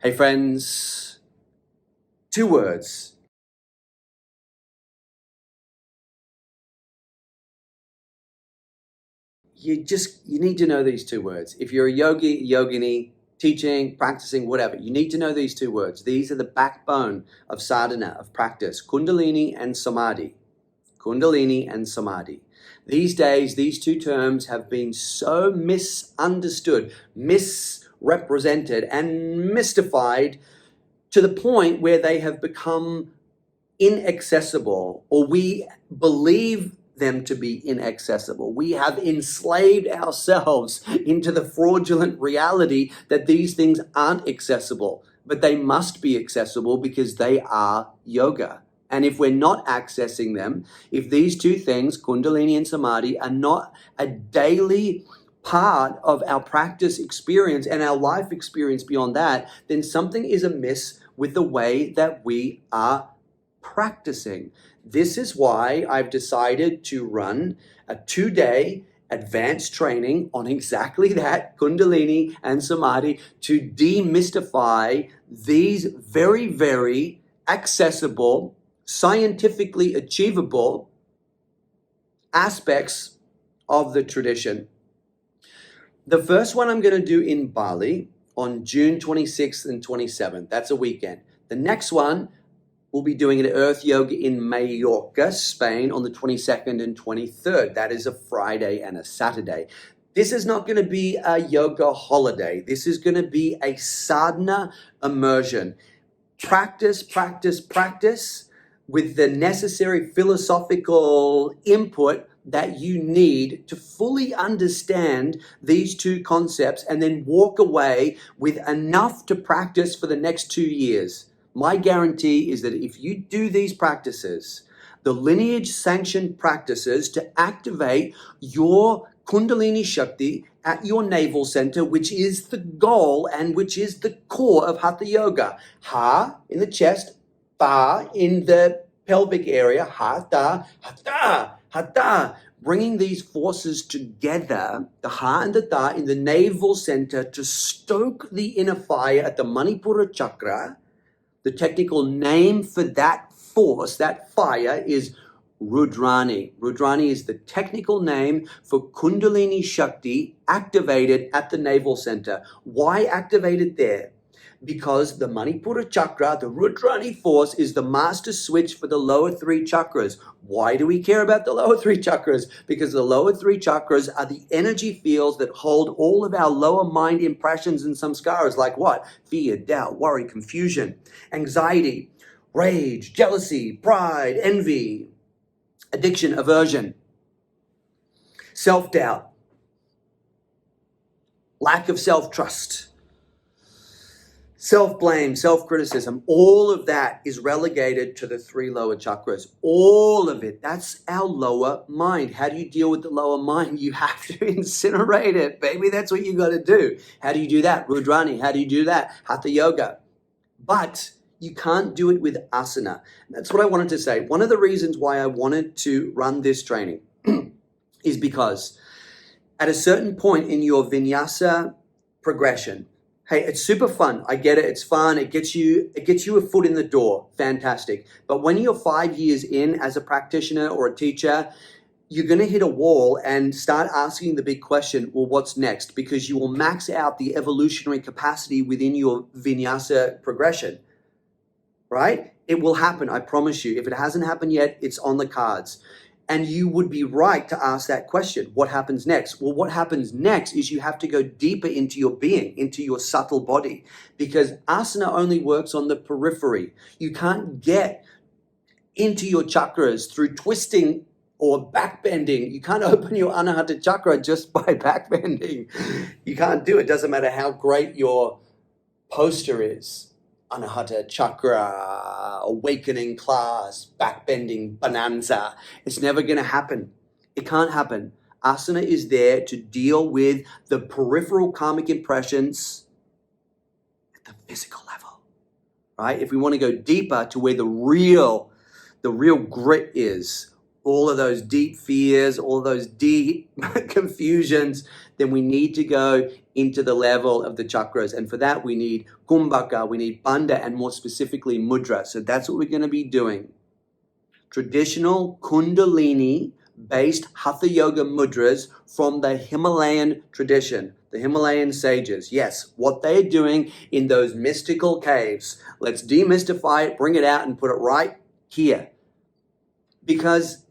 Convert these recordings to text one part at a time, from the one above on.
Hey friends, 2 words. You need to know these 2 words. If you're a yogi, yogini, teaching, practicing, whatever, you need to know these 2 words. These are the backbone of sadhana, of practice. Kundalini and Samadhi. Kundalini and Samadhi. These days, these 2 terms have been so misunderstood, misrepresented, and mystified to the point where they have become inaccessible, or we believe them to be inaccessible. We have enslaved ourselves into the fraudulent reality that these things aren't accessible, but they must be accessible because they are yoga. And if we're not accessing them, if these 2 things, Kundalini and Samadhi, are not a daily part of our practice experience and our life experience beyond that, then something is amiss with the way that we are practicing. This is why I've decided to run a 2-day advanced training on exactly that, Kundalini and Samadhi, to demystify these very, very accessible, scientifically achievable aspects of the tradition. The first one I'm going to do in Bali on June 26th and 27th. That's a weekend. The next one, we'll be doing an Earth Yoga in Mallorca, Spain on the 22nd and 23rd. That is a Friday and a Saturday. This is not going to be a yoga holiday. This is going to be a sadhana immersion. Practice, practice, practice with the necessary philosophical input that you need to fully understand these 2 concepts and then walk away with enough to practice for the next 2 years. My guarantee is that if you do these practices, the lineage sanctioned practices to activate your Kundalini Shakti at your navel center, which is the goal and which is the core of Hatha Yoga. Ha in the chest, Ta in the pelvic area, Hatha, Hatha, Hatha. Bringing these forces together, the Ha and the Ta in the navel center to stoke the inner fire at the Manipura chakra. The technical name for that force, that fire, is Rudrani. Rudrani is the technical name for Kundalini Shakti activated at the navel center. Why activated there? Because the Manipura chakra, the Rudrani force, is the master switch for the lower 3 chakras. Why do we care about the lower 3 chakras? Because the lower 3 chakras are the energy fields that hold all of our lower mind impressions and samskaras, like what? Fear, doubt, worry, confusion, anxiety, rage, jealousy, pride, envy, addiction, aversion, self-doubt, lack of self-trust, self-blame, self-criticism. All of that is relegated to the 3 lower chakras. All of it. That's our lower mind. How do you deal with the lower mind? You have to incinerate it, baby. That's what you got to do. How do you do that? Rudrani. How do you do that? Hatha Yoga. But you can't do it with asana. That's what I wanted to say. One of the reasons why I wanted to run this training is because at a certain point in your vinyasa progression, hey, it's super fun. I get it. It's fun. It gets you a foot in the door. Fantastic. But when you're 5 years in as a practitioner or a teacher, you're going to hit a wall and start asking the big question, well, what's next? Because you will max out the evolutionary capacity within your vinyasa progression, right? It will happen. I promise you. If it hasn't happened yet, it's on the cards. And you would be right to ask that question. What happens next? Well, what happens next is you have to go deeper into your being, into your subtle body, because asana only works on the periphery. You can't get into your chakras through twisting or backbending. You can't open your anahata chakra just by backbending. You can't do it. Doesn't matter how great your poster is. Anahata chakra, awakening class, backbending bonanza. It's never going to happen. It can't happen. Asana is there to deal with the peripheral karmic impressions at the physical level, right? If we want to go deeper to where the real grit is, all of those deep fears, all those deep confusions, then we need to go into the level of the chakras. And for that, we need kumbhaka, we need bandha, and more specifically, mudra. So that's what we're going to be doing. Traditional Kundalini-based Hatha Yoga mudras from the Himalayan tradition, the Himalayan sages. Yes, what they're doing in those mystical caves. Let's demystify it, bring it out, and put it right here. Because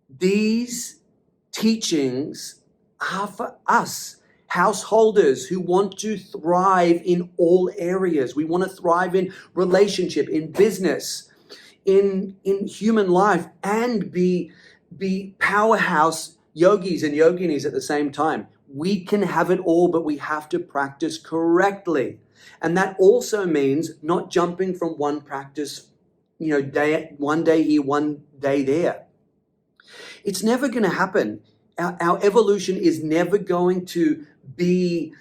these teachings are for us, householders who want to thrive in all areas. We want to thrive in relationship, in business, in human life, and be powerhouse yogis and yoginis at the same time. We can have it all, but we have to practice correctly. And that also means not jumping from one practice, one day here, one day there. It's never going to happen. Our evolution is never going to be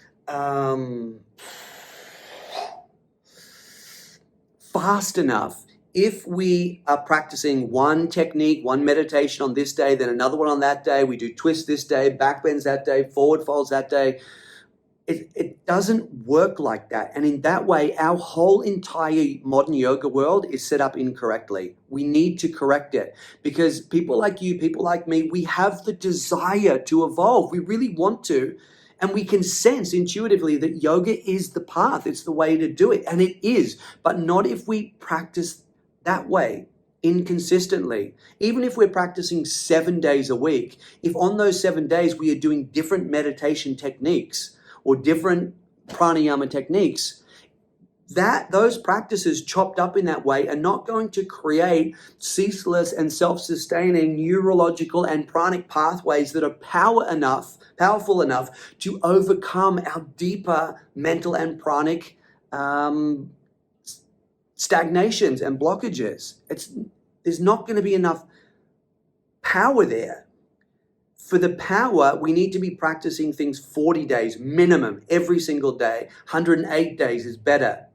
fast enough if we are practicing one technique, one meditation on this day, then another one on that day. We do twists this day, back bends that day, forward folds that day. It doesn't work like that. And in that way, our whole entire modern yoga world is set up incorrectly. We need to correct it because people like you, people like me, we have the desire to evolve. We really want to. And we can sense intuitively that yoga is the path. It's the way to do it. And it is, but not if we practice that way inconsistently. Even if we're practicing 7 days a week, if on those 7 days we are doing different meditation techniques, or different pranayama techniques, those practices chopped up in that way are not going to create ceaseless and self-sustaining neurological and pranic pathways that are powerful enough to overcome our deeper mental and pranic stagnations and blockages. There's not going to be enough power there. For the power, we need to be practicing things 40 days minimum every single day. 108 days is better.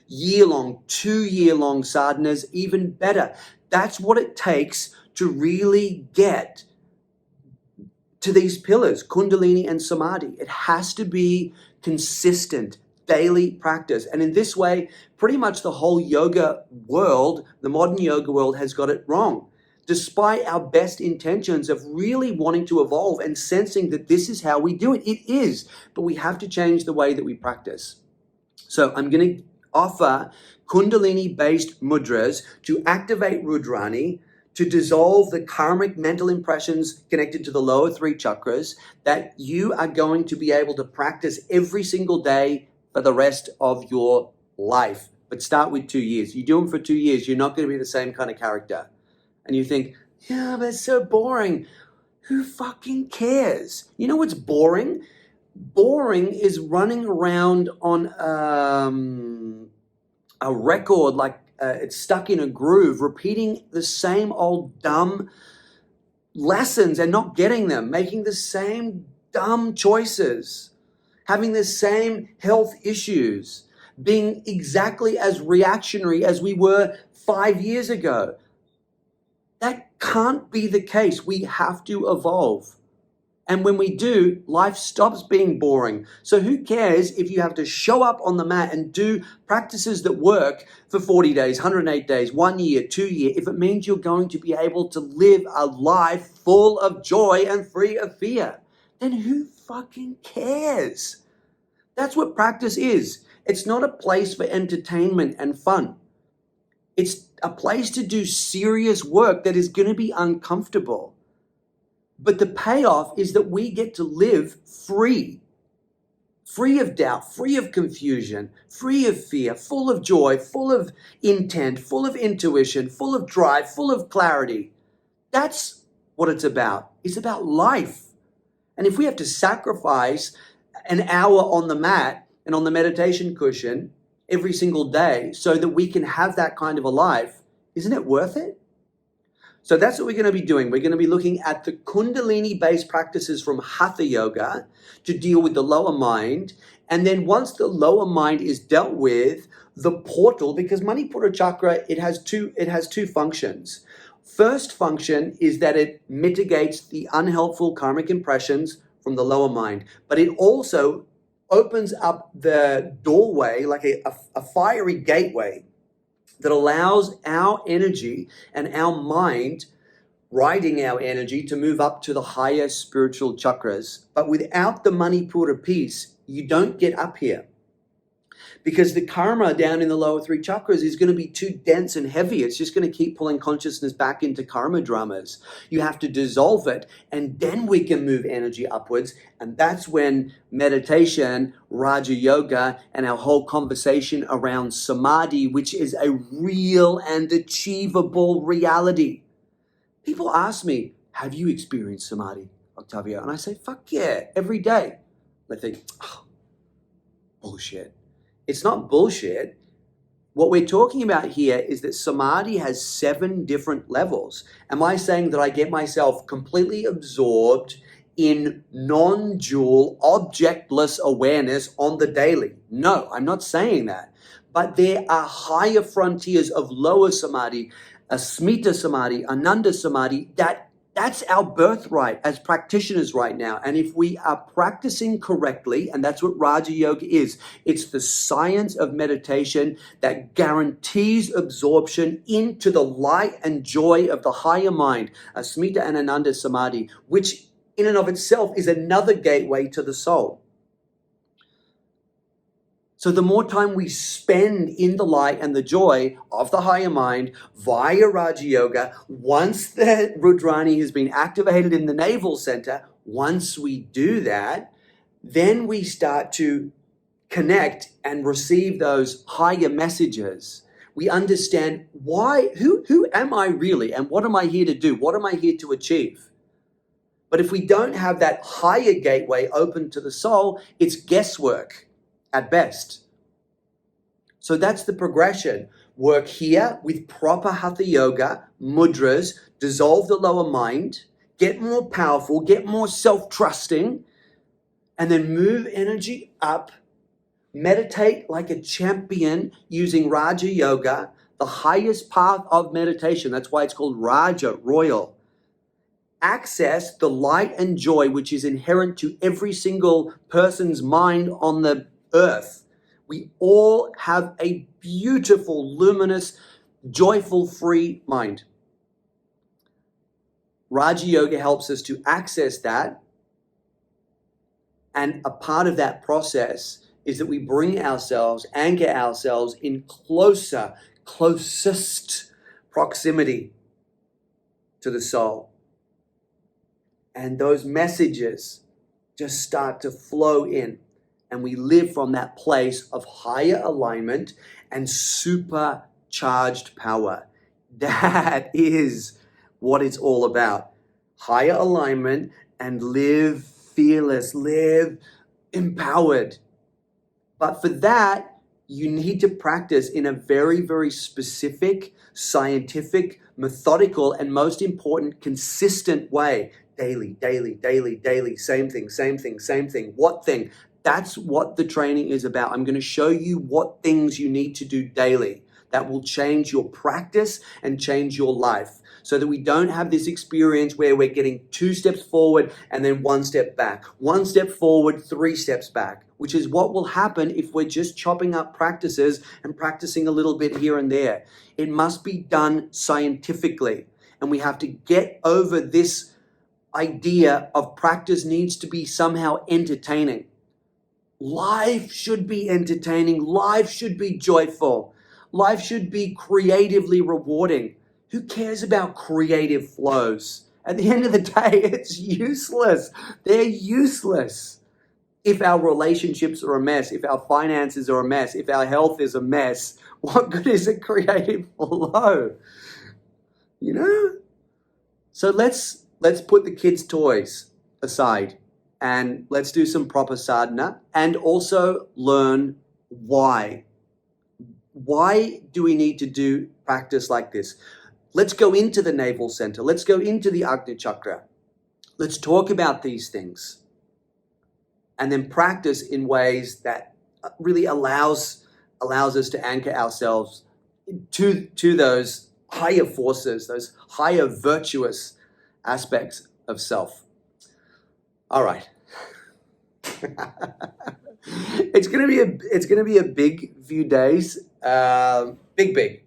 Year-long, 2-year-long sadhanas, even better. That's what it takes to really get to these pillars, Kundalini and Samadhi. It has to be consistent, daily practice. And in this way, pretty much the whole yoga world, the modern yoga world, has got it wrong. Despite our best intentions of really wanting to evolve and sensing that this is how we do it. It is, but we have to change the way that we practice. So I'm going to offer Kundalini-based mudras to activate Rudrani, to dissolve the karmic mental impressions connected to the lower 3 chakras that you are going to be able to practice every single day for the rest of your life. But start with 2 years. You do them for 2 years, you're not going to be the same kind of character. And you think, yeah, but it's so boring. Who fucking cares? You know what's boring? Boring is running around on a record like it's stuck in a groove, repeating the same old dumb lessons and not getting them, making the same dumb choices, having the same health issues, being exactly as reactionary as we were 5 years ago. That can't be the case. We have to evolve. And when we do, life stops being boring. So who cares if you have to show up on the mat and do practices that work for 40 days, 108 days, 1 year, 2 years, if it means you're going to be able to live a life full of joy and free of fear? Then who fucking cares? That's what practice is. It's not a place for entertainment and fun. It's a place to do serious work that is going to be uncomfortable. But the payoff is that we get to live free of doubt, free of confusion, free of fear, full of joy, full of intent, full of intuition, full of drive, full of clarity. That's what it's about. It's about life. And if we have to sacrifice an hour on the mat and on the meditation cushion every single day so that we can have that kind of a life, isn't it worth it? So that's what we're going to be doing. We're going to be looking at the Kundalini-based practices from Hatha Yoga to deal with the lower mind. And then once the lower mind is dealt with, the portal, because Manipura chakra, it has two functions. First function is that it mitigates the unhelpful karmic impressions from the lower mind, but it also opens up the doorway, like a fiery gateway, that allows our energy and our mind, riding our energy, to move up to the higher spiritual chakras. But without the Manipura piece, you don't get up here, because the karma down in the lower three chakras is going to be too dense and heavy. It's just going to keep pulling consciousness back into karma dramas. You have to dissolve it, and then we can move energy upwards. And that's when meditation, Raja Yoga, and our whole conversation around Samadhi, which is a real and achievable reality. People ask me, have you experienced Samadhi, Octavio? And I say, fuck yeah, every day. They think, oh, bullshit. It's not bullshit. What we're talking about here is that Samadhi has 7 different levels. Am I saying that I get myself completely absorbed in non-dual, objectless awareness on the daily? No, I'm not saying that. But there are higher frontiers of lower Samadhi, a Smita Samadhi, Ananda Samadhi, that's our birthright as practitioners right now. And if we are practicing correctly, and that's what Raja Yoga is, it's the science of meditation that guarantees absorption into the light and joy of the higher mind, a Smita and Ananda Samadhi, which in and of itself is another gateway to the soul. So the more time we spend in the light and the joy of the higher mind via Raja Yoga, once the Rudrani has been activated in the navel center, once we do that, then we start to connect and receive those higher messages. We understand who am I really, and what am I here to do? What am I here to achieve? But if we don't have that higher gateway open to the soul, it's guesswork at best. So that's the progression. Work here with proper Hatha Yoga, mudras, dissolve the lower mind, get more powerful, get more self-trusting, and then move energy up, meditate like a champion using Raja Yoga, the highest path of meditation. That's why it's called Raja, royal. Access the light and joy which is inherent to every single person's mind on the earth. We all have a beautiful, luminous, joyful, free mind. Raja Yoga helps us to access that. And a part of that process is that we bring ourselves, anchor ourselves in closest proximity to the soul. And those messages just start to flow in. And we live from that place of higher alignment and supercharged power. That is what it's all about. Higher alignment and live fearless, live empowered. But for that, you need to practice in a very, very specific, scientific, methodical, and most important, consistent way. Daily, daily, daily, daily, same thing, same thing, same thing. What thing? That's what the training is about. I'm going to show you what things you need to do daily that will change your practice and change your life, so that we don't have this experience where we're getting 2 steps forward and then 1 step back, 1 step forward, 3 steps back, which is what will happen if we're just chopping up practices and practicing a little bit here and there. It must be done scientifically, and we have to get over this idea of practice needs to be somehow entertaining. Life should be entertaining. Life should be joyful. Life should be creatively rewarding. Who cares about creative flows? At the end of the day, it's useless. They're useless. If our relationships are a mess, if our finances are a mess, if our health is a mess, what good is a creative flow? You know? So let's put the kids' toys aside. And let's do some proper sadhana and also learn why. Why do we need to do practice like this? Let's go into the navel center. Let's go into the Agni Chakra. Let's talk about these things. And then practice in ways that really allows us to anchor ourselves to those higher forces, those higher virtuous aspects of self. All right. It's gonna be a big few days. Big.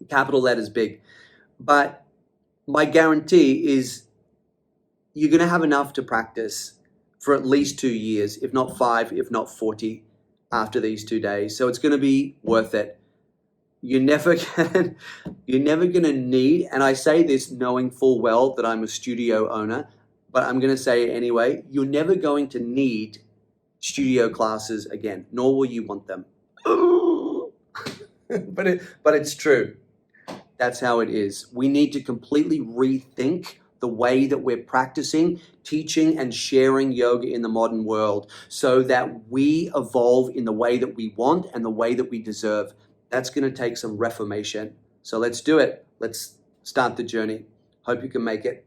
Capital letters big. But my guarantee is you're gonna have enough to practice for at least 2 years, if not 5, if not 40 after these 2 days. So it's gonna be worth it. You're never gonna need, and I say this knowing full well that I'm a studio owner, but I'm gonna say it anyway, you're never going to need studio classes again, nor will you want them. But it's true. That's how it is. We need to completely rethink the way that we're practicing, teaching, and sharing yoga in the modern world so that we evolve in the way that we want and the way that we deserve. That's going to take some reformation. So let's do it. Let's start the journey. Hope you can make it.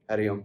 Hari Om.